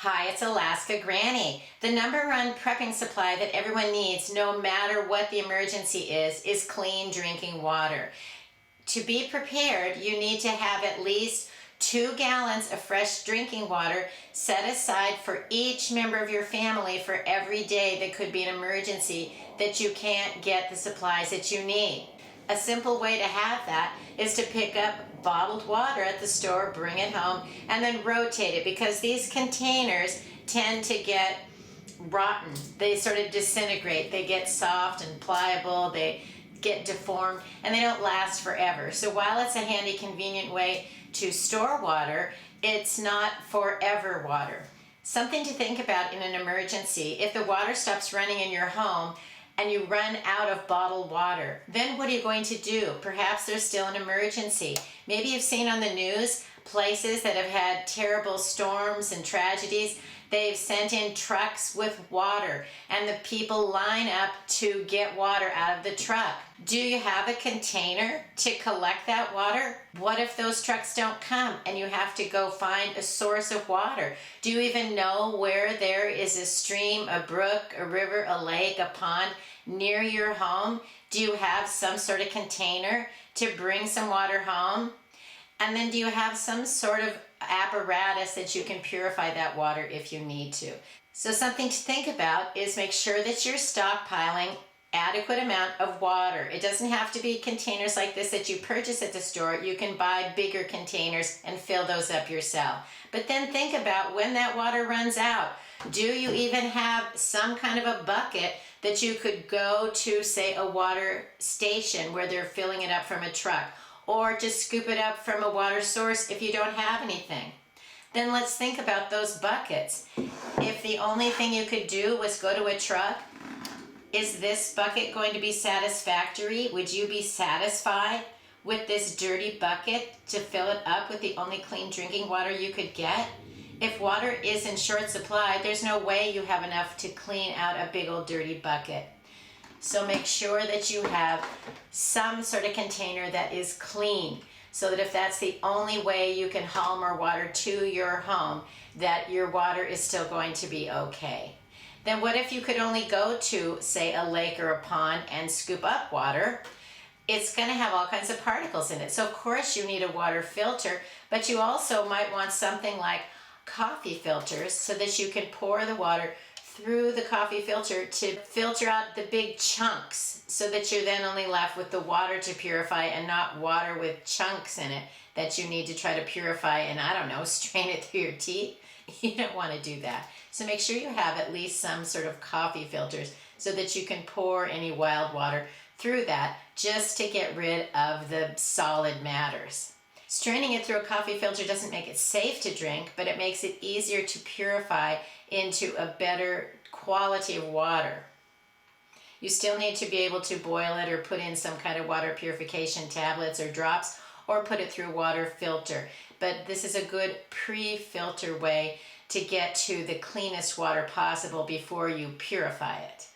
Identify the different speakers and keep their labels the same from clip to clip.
Speaker 1: Hi, it's Alaska Granny. The number one prepping supply that everyone needs, no matter what the emergency is clean drinking water. To be prepared, you need to have at least 2 gallons of fresh drinking water set aside for each member of your family for every day that could be an emergency that you can't get the supplies that you need. A simple way to have that is to pick up bottled water at the store, bring it home, and then rotate it, because these containers tend to get rotten. They sort of disintegrate. They get soft and pliable. They get deformed, and they don't last forever. So while it's a handy, convenient way to store water, it's not forever water. Something to think about in an emergency: if the water stops running in your home and you run out of bottled water, then what are you going to do? Perhaps there's still an emergency. Maybe you've seen on the news places that have had terrible storms and tragedies. They've sent in trucks with water, and the people line up to get water out of the truck. Do you have a container to collect that water? What if those trucks don't come and you have to go find a source of water? Do you even know where there is a stream, a brook, a river, a lake, a pond near your home? Do you have some sort of container to bring some water home? And then do you have some sort of apparatus that you can purify that water if you need to? So something to think about is make sure that you're stockpiling adequate amount of water. It doesn't have to be containers like this that you purchase at the store. You can buy bigger containers and fill those up yourself. But then think about when that water runs out. Do you even have some kind of a bucket that you could go to, say, a water station where they're filling it up from a truck? Or just scoop it up from a water source if you don't have anything. Then let's think about those buckets. If the only thing you could do was go to a truck, is this bucket going to be satisfactory? Would you be satisfied with this dirty bucket to fill it up with the only clean drinking water you could get? If water is in short supply, there's no way you have enough to clean out a big old dirty bucket. So make sure that you have some sort of container that is clean, so that if that's the only way you can haul more water to your home, that your water is still going to be okay. Then what if you could only go to, say, a lake or a pond and scoop up water? It's going to have all kinds of particles in it. So of course you need a water filter, but you also might want something like coffee filters so that you can pour the water through the coffee filter to filter out the big chunks, so that you're then only left with the water to purify and not water with chunks in it that you need to try to purify and, I don't know, strain it through your teeth. You don't want to do that. So make sure you have at least some sort of coffee filters so that you can pour any wild water through that, just to get rid of the solid matters. Straining it through a coffee filter doesn't make it safe to drink, but it makes it easier to purify into a better quality of water. You still need to be able to boil it or put in some kind of water purification tablets or drops, or put it through a water filter. But this is a good pre-filter way to get to the cleanest water possible before you purify it.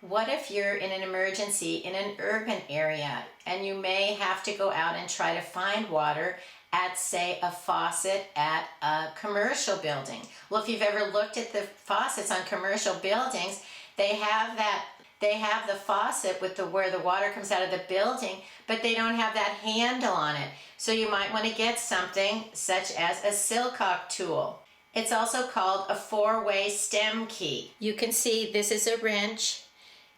Speaker 1: What if you're in an emergency in an urban area and you may have to go out and try to find water at, say, a faucet at a commercial building? Well, if you've ever looked at the faucets on commercial buildings, they have the faucet with where the water comes out of the building, but they don't have that handle on it. So you might want to get something such as a silcock tool. It's also called a 4-way stem key. You can see this is a wrench,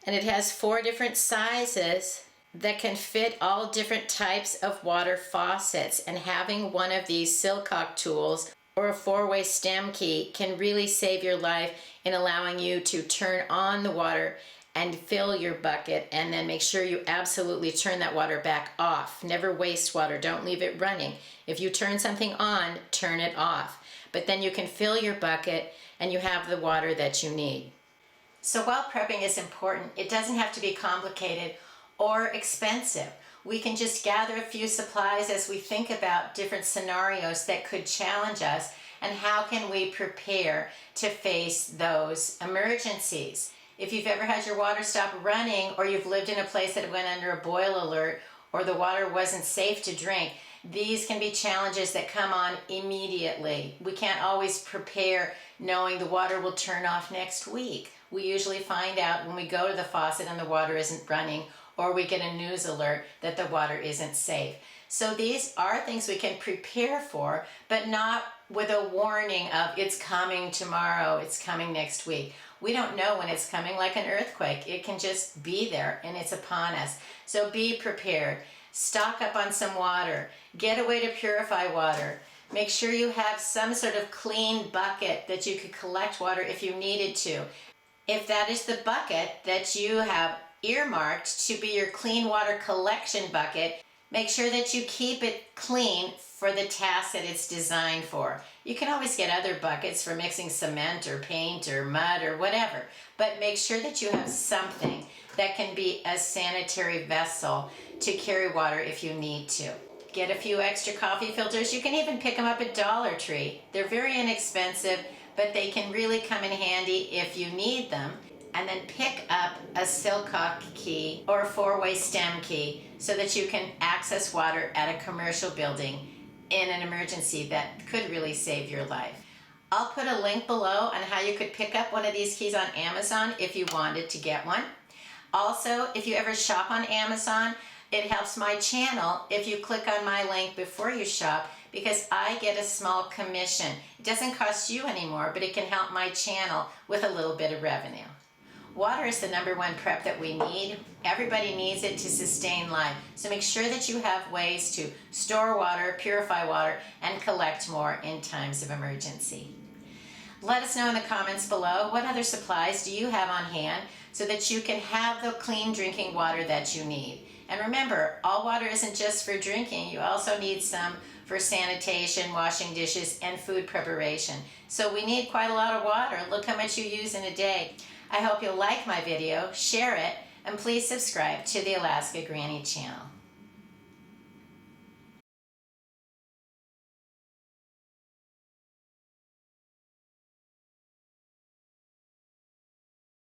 Speaker 1: and it has 4 different sizes that can fit all different types of water faucets. And having one of these silcock tools or a 4-way stem key can really save your life in allowing you to turn on the water and fill your bucket, and then make sure you absolutely turn that water back off. Never waste water. Don't leave it running. If you turn something on, turn it off. But then you can fill your bucket and you have the water that you need. So while prepping is important, it doesn't have to be complicated or expensive. We can just gather a few supplies as we think about different scenarios that could challenge us, and how can we prepare to face those emergencies. If you've ever had your water stop running, or you've lived in a place that went under a boil alert, or the water wasn't safe to drink, These can be challenges that come on immediately. We can't always prepare knowing the water will turn off next week. We usually find out when we go to the faucet and the water isn't running, or we get a news alert that the water isn't safe. So these are things we can prepare for, but not with a warning of it's coming tomorrow, it's coming next week. We don't know when it's coming, like an earthquake. It can just be there and it's upon us. So be prepared. Stock up on some water. Get a way to purify water. Make sure you have some sort of clean bucket that you could collect water if you needed to. If that is the bucket that you have earmarked to be your clean water collection bucket, make sure that you keep it clean for the task that it's designed for. You can always get other buckets for mixing cement or paint or mud or whatever, but make sure that you have something that can be a sanitary vessel to carry water if you need to. Get a few extra coffee filters. You can even pick them up at Dollar Tree. They're very inexpensive, but they can really come in handy if you need them. And then pick up a Silcock key or a 4-way stem key so that you can access water at a commercial building in an emergency that could really save your life. I'll put a link below on how you could pick up one of these keys on Amazon if you wanted to get one. Also, if you ever shop on Amazon, it helps my channel if you click on my link before you shop, because I get a small commission. It doesn't cost you anymore, but it can help my channel with a little bit of revenue. Water is the #1 prep that we need. Everybody needs it to sustain life. So make sure that you have ways to store water, purify water, and collect more in times of emergency. Let us know in the comments below, what other supplies do you have on hand so that you can have the clean drinking water that you need. And remember, all water isn't just for drinking. You also need some for sanitation, washing dishes, and food preparation. So we need quite a lot of water. Look how much you use in a day. I hope you'll like my video, share it, and please subscribe to the Alaska Granny channel.